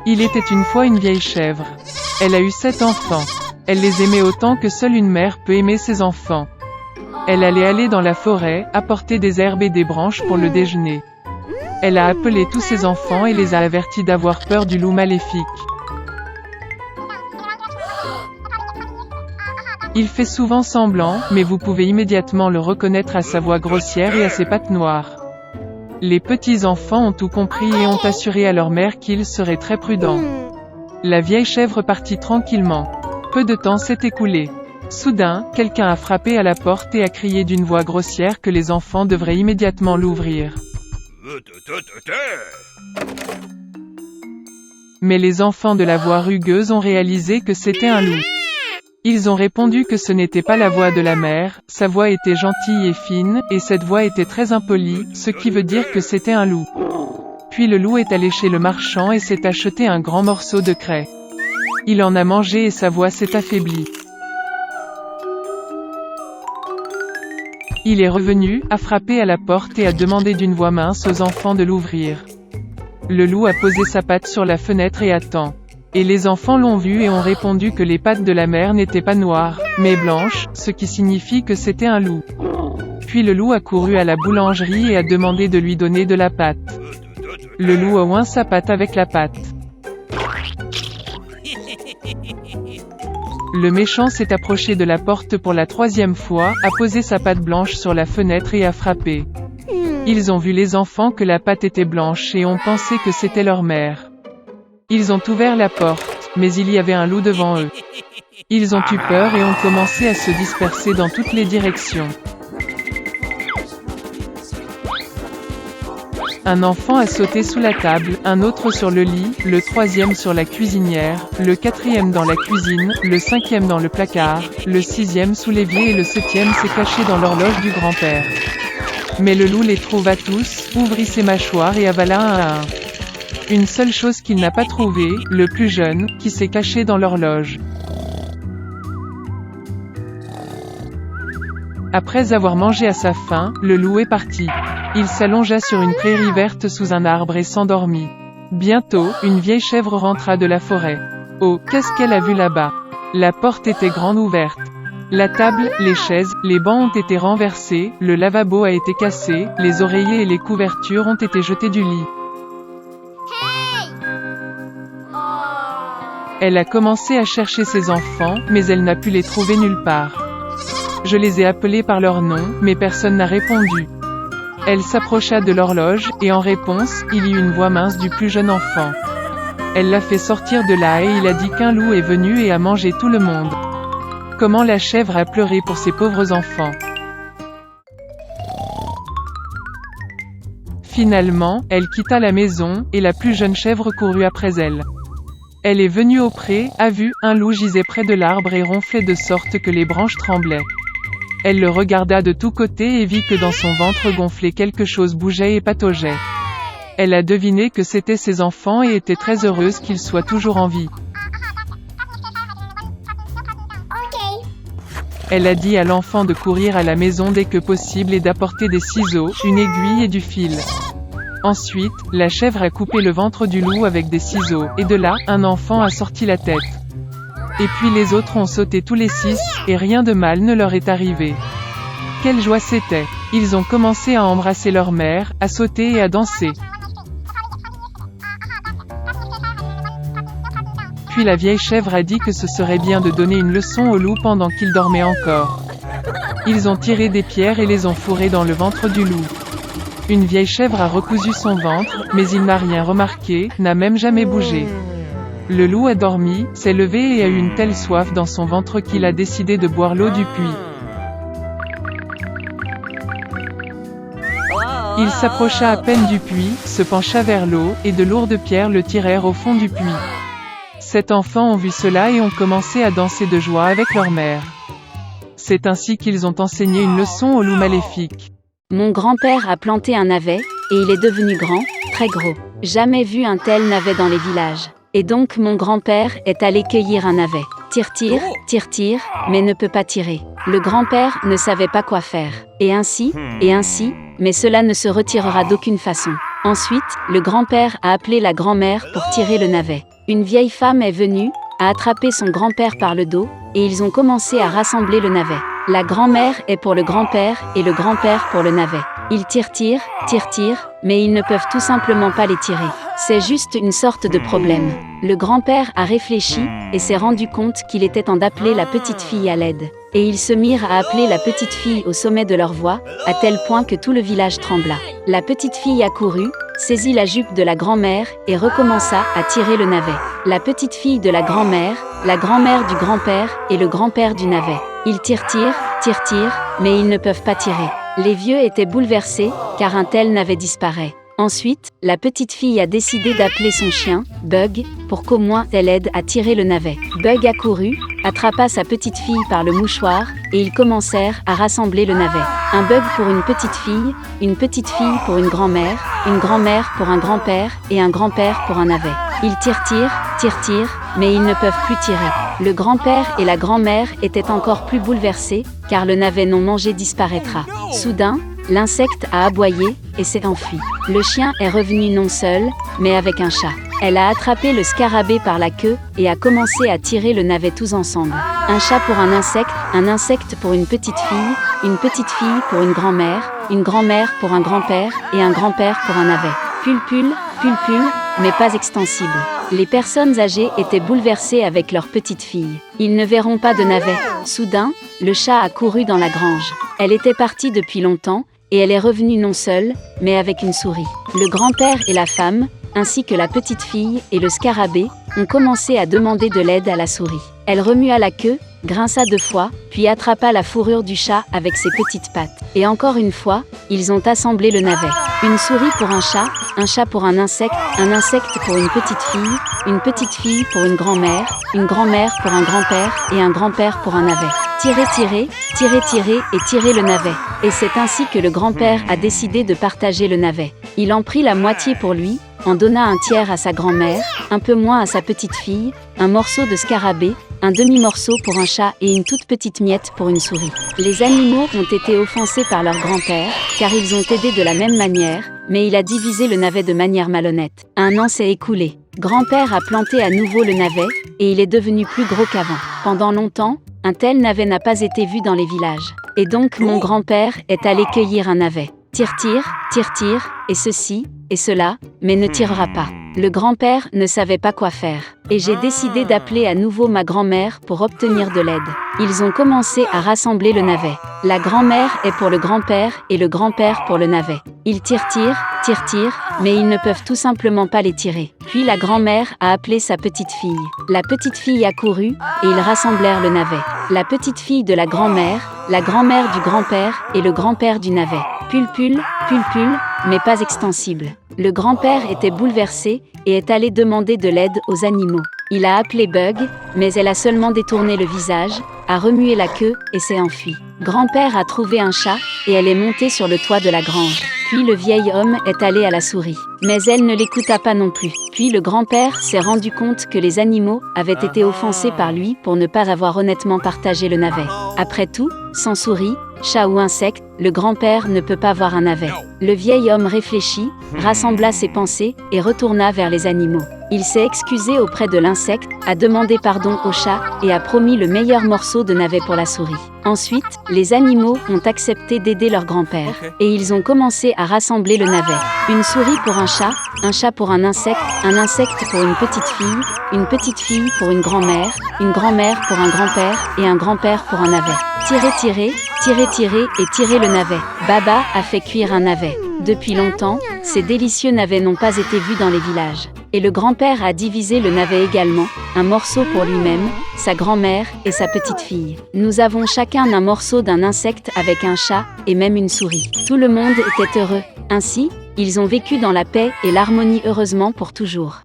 Il était une fois une vieille chèvre. Elle a eu 7 enfants. Elle les aimait autant que seule une mère peut aimer ses enfants. Elle allait aller dans la forêt, apporter des herbes et des branches pour le déjeuner. Elle a appelé tous ses enfants et les a avertis d'avoir peur du loup maléfique. Il fait souvent semblant, mais vous pouvez immédiatement le reconnaître à sa voix grossière et à ses pattes noires. Les petits-enfants ont tout compris et ont assuré à leur mère qu'ils seraient très prudents. La vieille chèvre partit tranquillement. Peu de temps s'est écoulé. Soudain, quelqu'un a frappé à la porte et a crié d'une voix grossière que les enfants devraient immédiatement l'ouvrir. Mais les enfants de la voix rugueuse ont réalisé que c'était un loup. Ils ont répondu que ce n'était pas la voix de la mère, sa voix était gentille et fine, et cette voix était très impolie, ce qui veut dire que c'était un loup. Puis le loup est allé chez le marchand et s'est acheté un grand morceau de craie. Il en a mangé et sa voix s'est affaiblie. Il est revenu, a frappé à la porte et a demandé d'une voix mince aux enfants de l'ouvrir. Le loup a posé sa patte sur la fenêtre et attend. Et les enfants l'ont vu et ont répondu que les pattes de la mère n'étaient pas noires, mais blanches, ce qui signifie que c'était un loup. Puis le loup a couru à la boulangerie et a demandé de lui donner de la pâte. Le loup a oint sa patte avec la pâte. Le méchant s'est approché de la porte pour la 3e fois, a posé sa patte blanche sur la fenêtre et a frappé. Ils ont vu les enfants que la pâte était blanche et ont pensé que c'était leur mère. Ils ont ouvert la porte, mais il y avait un loup devant eux. Ils ont eu peur et ont commencé à se disperser dans toutes les directions. Un enfant a sauté sous la table, un autre sur le lit, le 3e sur la cuisinière, le 4e dans la cuisine, le 5e dans le placard, le 6e sous l'évier et le 7e s'est caché dans l'horloge du grand-père. Mais le loup les trouva tous, ouvrit ses mâchoires et avala un à un. Une seule chose qu'il n'a pas trouvée, le plus jeune, qui s'est caché dans l'horloge. Après avoir mangé à sa faim, le loup est parti. Il s'allongea sur une prairie verte sous un arbre et s'endormit. Bientôt, une vieille chèvre rentra de la forêt. Oh, qu'est-ce qu'elle a vu là-bas? La porte était grande ouverte. La table, les chaises, les bancs ont été renversés, le lavabo a été cassé, les oreillers et les couvertures ont été jetés du lit. Elle a commencé à chercher ses enfants, mais elle n'a pu les trouver nulle part. Je les ai appelés par leur nom, mais personne n'a répondu. Elle s'approcha de l'horloge, et en réponse, il y eut une voix mince du plus jeune enfant. Elle l'a fait sortir de là et il a dit qu'un loup est venu et a mangé tout le monde. Comment la chèvre a pleuré pour ses pauvres enfants. Finalement, elle quitta la maison, et la plus jeune chèvre courut après elle. Elle est venue au pré, a vu, un loup gisait près de l'arbre et ronflait de sorte que les branches tremblaient. Elle le regarda de tous côtés et vit que dans son ventre gonflé quelque chose bougeait et pataugeait. Elle a deviné que c'étaient ses enfants et était très heureuse qu'ils soient toujours en vie. Elle a dit à l'enfant de courir à la maison dès que possible et d'apporter des ciseaux, une aiguille et du fil. Ensuite, la chèvre a coupé le ventre du loup avec des ciseaux, et de là, un enfant a sorti la tête. Et puis les autres ont sauté tous les 6, et rien de mal ne leur est arrivé. Quelle joie c'était! Ils ont commencé à embrasser leur mère, à sauter et à danser. Puis la vieille chèvre a dit que ce serait bien de donner une leçon au loup pendant qu'il dormait encore. Ils ont tiré des pierres et les ont fourrées dans le ventre du loup. Une vieille chèvre a recousu son ventre, mais il n'a rien remarqué, n'a même jamais bougé. Le loup a dormi, s'est levé et a eu une telle soif dans son ventre qu'il a décidé de boire l'eau du puits. Il s'approcha à peine du puits, se pencha vers l'eau, et de lourdes pierres le tirèrent au fond du puits. 7 enfants ont vu cela et ont commencé à danser de joie avec leur mère. C'est ainsi qu'ils ont enseigné une leçon au loup maléfique. Mon grand-père a planté un navet, et il est devenu grand, très gros. Jamais vu un tel navet dans les villages. Et donc mon grand-père est allé cueillir un navet. Tire, mais ne peut pas tirer. Le grand-père ne savait pas quoi faire. Et ainsi, mais cela ne se retirera d'aucune façon. Ensuite, le grand-père a appelé la grand-mère pour tirer le navet. une vieille femme est venue, a attrapé son grand-père par le dos, et ils ont commencé à rassembler le navet. La grand-mère est pour le grand-père et le grand-père pour le navet. Ils tirent, mais ils ne peuvent tout simplement pas les tirer. C'est juste une sorte de problème. Le grand-père a réfléchi et s'est rendu compte qu'il était temps d'appeler la petite fille à l'aide. Et ils se mirent à appeler la petite fille au sommet de leur voix, à tel point que tout le village trembla. La petite fille accourut, saisit la jupe de la grand-mère et recommença à tirer le navet. La petite fille de la grand-mère du grand-père et le grand-père du navet. Ils tirent, mais ils ne peuvent pas tirer. Les vieux étaient bouleversés, car un tel navet disparaît. Ensuite, la petite fille a décidé d'appeler son chien, Bug, pour qu'au moins elle aide à tirer le navet. Bug accourut, attrapa sa petite fille par le mouchoir, et ils commencèrent à rassembler le navet. Un Bug pour une petite fille pour une grand-mère pour un grand-père, et un grand-père pour un navet. Ils tirent, mais ils ne peuvent plus tirer. Le grand-père et la grand-mère étaient encore plus bouleversés, car le navet non mangé disparaîtra. Soudain, l'insecte a aboyé et s'est enfui. Le chien est revenu non seul, mais avec un chat. Elle a attrapé le scarabée par la queue et a commencé à tirer le navet tous ensemble. Un chat pour un insecte pour une petite fille pour une grand-mère pour un grand-père et un grand-père pour un navet. Pulpule, mais pas extensible. Les personnes âgées étaient bouleversées avec leur petite fille. Ils ne verront pas de navet. Soudain, le chat a couru dans la grange. Elle était partie depuis longtemps, et elle est revenue non seule, mais avec une souris. Le grand-père et la femme, ainsi que la petite fille et le scarabée, ont commencé à demander de l'aide à la souris. Elle remua la queue, grinça 2 fois, puis attrapa la fourrure du chat avec ses petites pattes. Et encore une fois, ils ont assemblé le navet. Une souris pour un chat pour un insecte pour une petite fille pour une grand-mère pour un grand-père et un grand-père pour un navet. Tirer et tirer le navet. Et c'est ainsi que le grand-père a décidé de partager le navet. Il en prit la moitié pour lui, en donna un tiers à sa grand-mère, un peu moins à sa petite fille, un morceau de scarabée, un demi-morceau pour un chat et une toute petite miette pour une souris. Les animaux ont été offensés par leur grand-père, car ils ont aidé de la même manière, mais il a divisé le navet de manière malhonnête. Un an s'est écoulé. Grand-père a planté à nouveau le navet, et il est devenu plus gros qu'avant. Pendant longtemps, un tel navet n'a pas été vu dans les villages. Et donc mon grand-père est allé cueillir un navet. Tire, et ceci, et cela, mais ne tirera pas. Le grand-père ne savait pas quoi faire. Et j'ai décidé d'appeler à nouveau ma grand-mère pour obtenir de l'aide. Ils ont commencé à rassembler le navet. La grand-mère est pour le grand-père et le grand-père pour le navet. Ils tirent, mais ils ne peuvent tout simplement pas les tirer. Puis la grand-mère a appelé sa petite fille. La petite fille accourut, et ils rassemblèrent le navet. La petite fille de la grand-mère du grand-père et le grand-père du navet. Pulpule, mais pas extensible. Le grand-père était bouleversé et est allé demander de l'aide aux animaux. Il a appelé Bug, mais elle a seulement détourné le visage, a remué la queue et s'est enfuie. Grand-père a trouvé un chat et elle est montée sur le toit de la grange. Puis le vieil homme est allé à la souris. Mais elle ne l'écouta pas non plus. Puis le grand-père s'est rendu compte que les animaux avaient été offensés par lui pour ne pas avoir honnêtement partagé le navet. Après tout, sans souris, chat ou insecte, le grand-père ne peut pas voir un navet. Le vieil homme réfléchit, rassembla ses pensées et retourna vers les animaux. Il s'est excusé auprès de l'insecte, a demandé pardon au chat et a promis le meilleur morceau de navet pour la souris. Ensuite, les animaux ont accepté d'aider leur grand-père et ils ont commencé à rassembler le navet. Une souris pour un chat pour un insecte pour une petite fille pour une grand-mère pour un grand-père et un grand-père pour un navet. Tirer et tirer le navet. Baba a fait cuire un navet. Depuis longtemps, ces délicieux navets n'ont pas été vus dans les villages. Et le grand-père a divisé le navet également, un morceau pour lui-même, sa grand-mère et sa petite fille. Nous avons chacun un morceau d'un insecte avec un chat et même une souris. Tout le monde était heureux. Ainsi, ils ont vécu dans la paix et l'harmonie heureusement pour toujours.